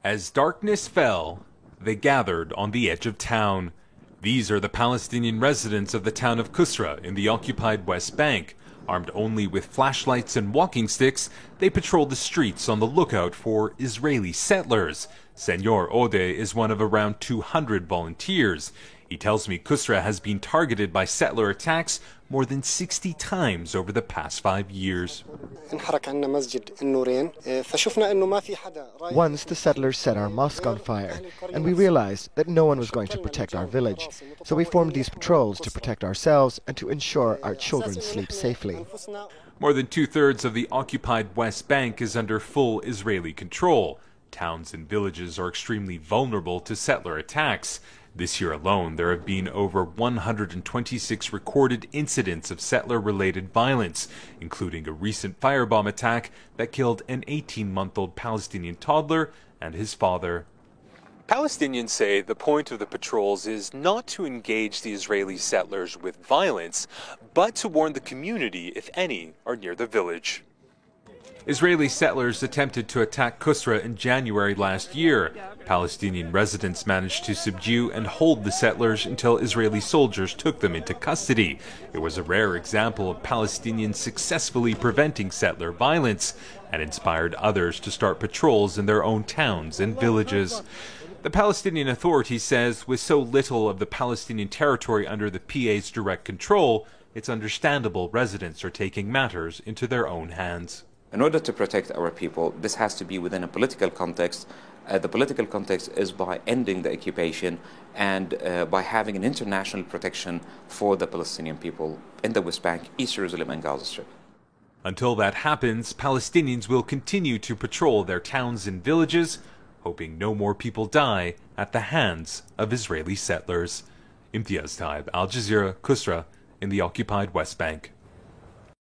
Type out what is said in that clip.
As darkness fell, they gathered on the edge of town. These are the Palestinian residents of the town of Qusra in the occupied West Bank. Armed only with flashlights and walking sticks, they patrol the streets on the lookout for Israeli settlers. Senor Ode is one of around 200 volunteers. He tells me Qusra has been targeted by settler attacks more than 60 times over the past 5 years. Once the settlers set our mosque on fire, and we realized that no one was going to protect our village. So we formed these patrols to protect ourselves and to ensure our children sleep safely. More than two-thirds of the occupied West Bank is under full Israeli control. Towns and villages are extremely vulnerable to settler attacks. This year alone, there have been over 126 recorded incidents of settler-related violence, including a recent firebomb attack that killed an 18-month-old Palestinian toddler and his father. Palestinians say the point of the patrols is not to engage the Israeli settlers with violence, but to warn the community if any are near the village. Israeli settlers attempted to attack Qusra in January last year. Palestinian residents managed to subdue and hold the settlers until Israeli soldiers took them into custody. It was a rare example of Palestinians successfully preventing settler violence and inspired others to start patrols in their own towns and villages. The Palestinian Authority says with so little of the Palestinian territory under the PA's direct control, it's understandable residents are taking matters into their own hands. In order to protect our people, this has to be within a political context. The political context is by ending the occupation and by having an international protection for the Palestinian people in the West Bank, East Jerusalem and Gaza Strip. Until that happens, Palestinians will continue to patrol their towns and villages, hoping no more people die at the hands of Israeli settlers. Imtiaz Taib, Al Jazeera, Qusra, in the occupied West Bank.